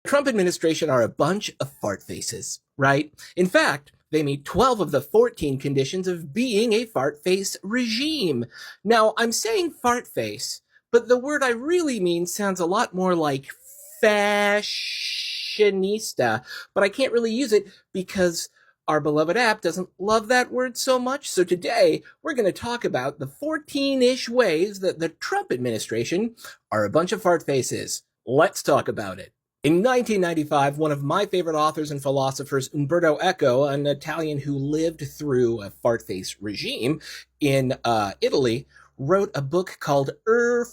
The Trump administration are a bunch of fart faces, right? In fact, they meet 12 of the 14 conditions of being a fart face regime. Now, I'm saying fart face, but the word I really mean sounds a lot more like fashionista, but I can't really use it because our beloved app doesn't love that word so much. So today, we're going to talk about the 14-ish ways that the Trump administration are a bunch of fart faces. Let's talk about it. In 1995, one of my favorite authors and philosophers, Umberto Ecco, an Italian who lived through a fart-face regime in Italy, wrote a book called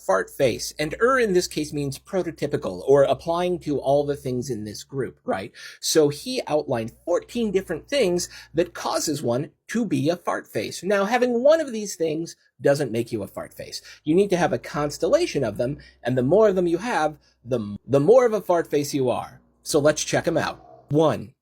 Fart Face. And in this case means prototypical, or applying to all the things in this group, right? So he outlined 14 different things that causes one to be a fart face. Now, having one of these things doesn't make you a fart face. You need to have a constellation of them, and the more of them you have, the more of a fart face you are. So let's check them out. 1.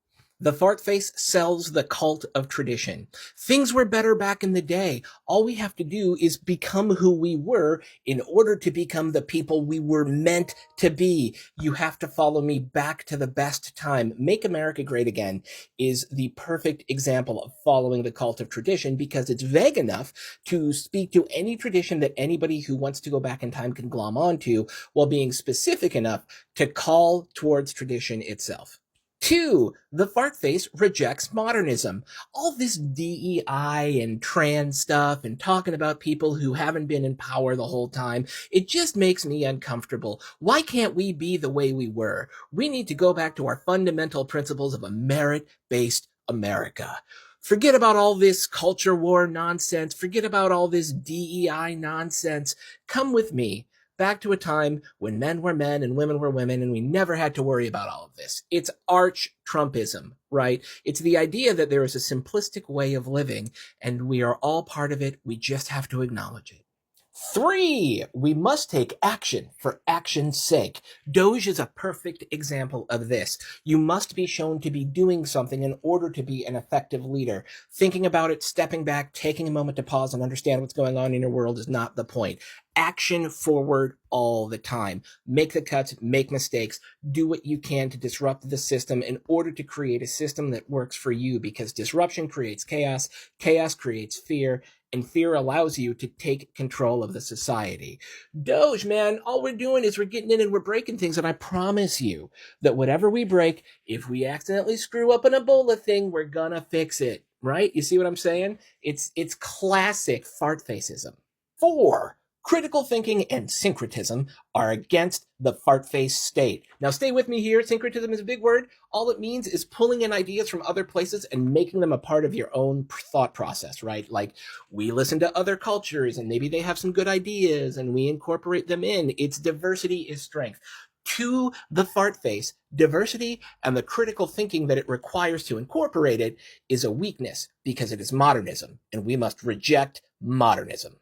The fart face sells the cult of tradition. Things were better back in the day. All we have to do is become who we were in order to become the people we were meant to be. You have to follow me back to the best time. Make America Great Again is the perfect example of following the cult of tradition because it's vague enough to speak to any tradition that anybody who wants to go back in time can glom onto, while being specific enough to call towards tradition itself. 2. The fart face rejects modernism. All this DEI and trans stuff and talking about people who haven't been in power the whole time, it just makes me uncomfortable. Why can't we be the way we were? We need to go back to our fundamental principles of a merit-based America. Forget about all this culture war nonsense. Forget about all this DEI nonsense. Come with me back to a time when men were men and women were women, and we never had to worry about all of this. It's arch-Trumpism, right? It's the idea that there is a simplistic way of living, and we are all part of it. We just have to acknowledge it. 3. We must take action for action's sake. Doge is a perfect example of this. You must be shown to be doing something in order to be an effective leader. Thinking about it, stepping back, taking a moment to pause and understand what's going on in your world is not the point. Action forward all the time. Make the cuts, make mistakes, do what you can to disrupt the system in order to create a system that works for you, because disruption creates chaos, chaos creates fear, and fear allows you to take control of the society. Doge, man, all we're doing is we're getting in and we're breaking things, and I promise you that whatever we break, if we accidentally screw up an Ebola thing, we're gonna fix it, right? You see what I'm saying? It's classic fart facism. 4. Critical thinking and syncretism are against the fart face state. Now stay with me here. Syncretism is a big word. All it means is pulling in ideas from other places and making them a part of your own thought process, right? Like, we listen to other cultures and maybe they have some good ideas and we incorporate them in. It's diversity is strength. To the fart face, diversity and the critical thinking that it requires to incorporate it is a weakness because it is modernism, and we must reject modernism.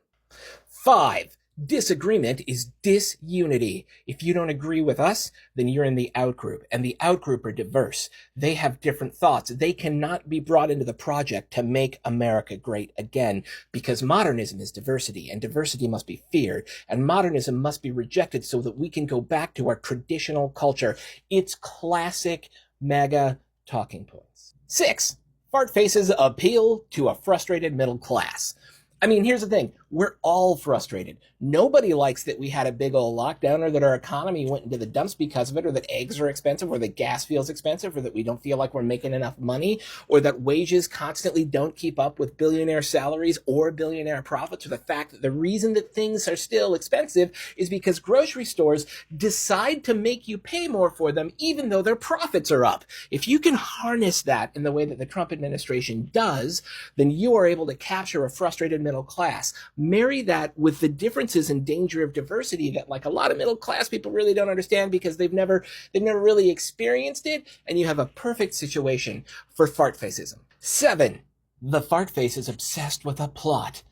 5. Disagreement is disunity. If you don't agree with us, then you're in the outgroup, and the outgroup are diverse. They have different thoughts. They cannot be brought into the project to make America great again, because modernism is diversity, and diversity must be feared, and modernism must be rejected so that we can go back to our traditional culture. It's classic MAGA talking points. 6. Fart faces appeal to a frustrated middle class. I mean, here's the thing. We're all frustrated. Nobody likes that we had a big old lockdown, or that our economy went into the dumps because of it, or that eggs are expensive, or that gas feels expensive, or that we don't feel like we're making enough money, or that wages constantly don't keep up with billionaire salaries or billionaire profits, or the fact that the reason that things are still expensive is because grocery stores decide to make you pay more for them even though their profits are up. If you can harness that in the way that the Trump administration does, then you are able to capture a frustrated middle class. Marry that with the differences and danger of diversity that, like, a lot of middle class people really don't understand because they've never really experienced it, and you have a perfect situation for fart facism. 7. The fart face is obsessed with a plot.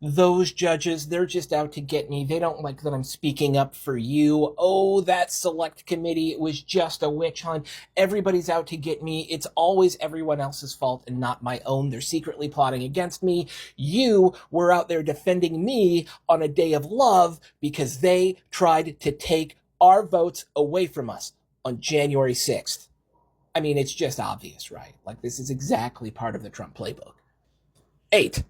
Those judges, they're just out to get me. They don't like that I'm speaking up for you. Oh, that select committee, it was just a witch hunt. Everybody's out to get me. It's always everyone else's fault and not my own. They're secretly plotting against me. You were out there defending me on a day of love because they tried to take our votes away from us. on January 6th. I mean, it's just obvious, right? Like, this is exactly part of the Trump playbook. 8.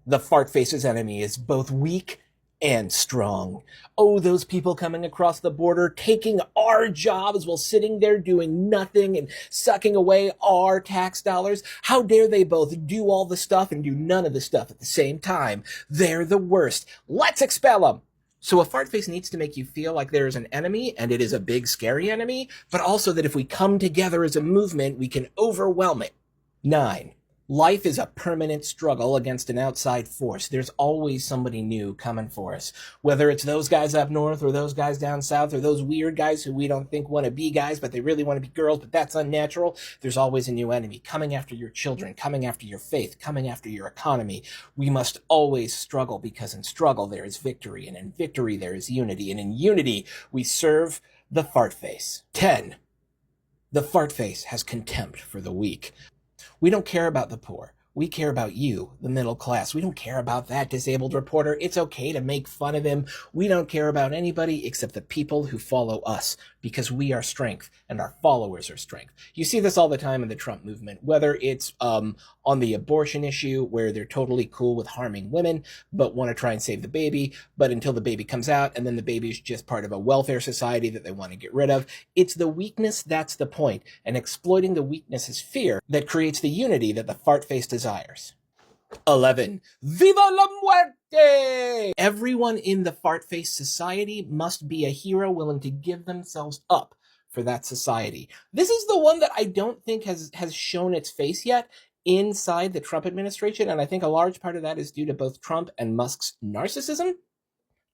The fart face's enemy is both weak and strong. Oh, those people coming across the border, taking our jobs while sitting there doing nothing and sucking away our tax dollars. How dare they both do all the stuff and do none of the stuff at the same time? They're the worst. Let's expel them. So a fart face needs to make you feel like there is an enemy, and it is a big, scary enemy, but also that if we come together as a movement, we can overwhelm it. 9. Life is a permanent struggle against an outside force. There's always somebody new coming for us. Whether it's those guys up north or those guys down south or those weird guys who we don't think want to be guys, but they really want to be girls, but that's unnatural. There's always a new enemy coming after your children, coming after your faith, coming after your economy. We must always struggle, because in struggle there is victory, and in victory there is unity, and in unity we serve the fart face. 10. The fart face has contempt for the weak. We don't care about the poor. We care about you, the middle class. We don't care about that disabled reporter. It's okay to make fun of him. We don't care about anybody except the people who follow us, because we are strength and our followers are strength. You see this all the time in the Trump movement, whether it's on the abortion issue, where they're totally cool with harming women but want to try and save the baby, but until the baby comes out, and then the baby's just part of a welfare society that they want to get rid of. It's the weakness that's the point, and exploiting the weakness is fear that creates the unity that the fart face desires. 11. Viva la muerte! Everyone in the fart face society must be a hero willing to give themselves up for that society. This is the one that I don't think has shown its face yet inside the Trump administration, and I think a large part of that is due to both Trump and Musk's narcissism.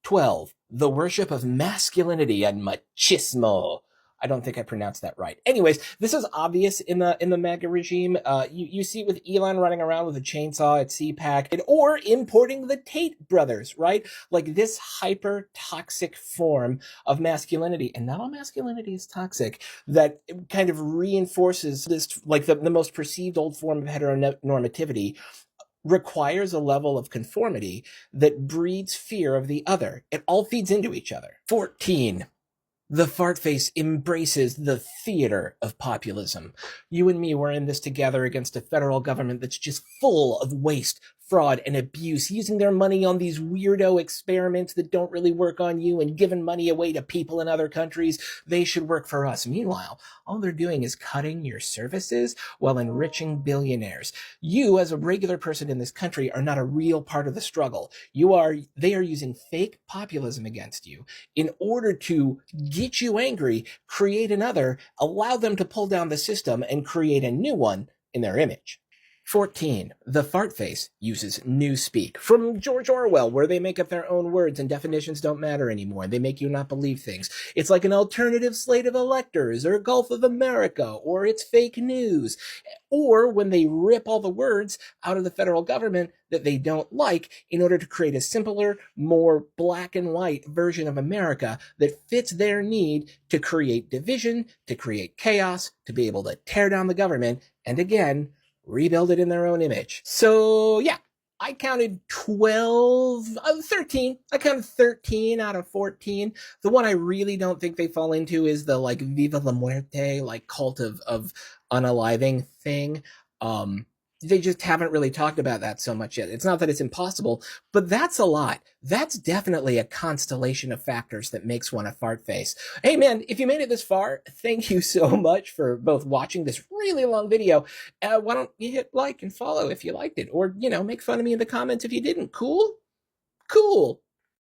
12. The worship of masculinity and machismo. I don't think I pronounced that right. Anyways, this is obvious in the MAGA regime. You see it with Elon running around with a chainsaw at CPAC, or importing the Tate brothers, right? Like this hyper toxic form of masculinity. And not all masculinity is toxic. That kind of reinforces this, like the most perceived old form of heteronormativity, requires a level of conformity that breeds fear of the other. It all feeds into each other. 14. The fart face embraces the theater of populism. You and me were in this together against a federal government that's just full of waste, fraud, and abuse, using their money on these weirdo experiments that don't really work on you and giving money away to people in other countries. They should work for us. Meanwhile, all they're doing is cutting your services while enriching billionaires. You, as a regular person in this country, are not a real part of the struggle. They are using fake populism against you in order to get you angry, create another, allow them to pull down the system, and create a new one in their image. 14. The fart face uses newspeak from George Orwell, where they make up their own words and definitions don't matter anymore. They make you not believe things. It's like an alternative slate of electors, or Gulf of America, or it's fake news. Or when they rip all the words out of the federal government that they don't like in order to create a simpler, more black and white version of America that fits their need to create division, to create chaos, to be able to tear down the government, and again, rebuild it in their own image. So yeah, I counted 13. I counted 13 out of 14. The one I really don't think they fall into is the like Viva la Muerte, like cult of unaliving thing. They just haven't really talked about that so much yet. It's not that it's impossible, but that's a lot. That's definitely a constellation of factors that makes one a fart face. Hey man, if you made it this far, thank you so much for both watching this really long video. Why don't you hit like and follow if you liked it, or, make fun of me in the comments if you didn't. Cool? Cool.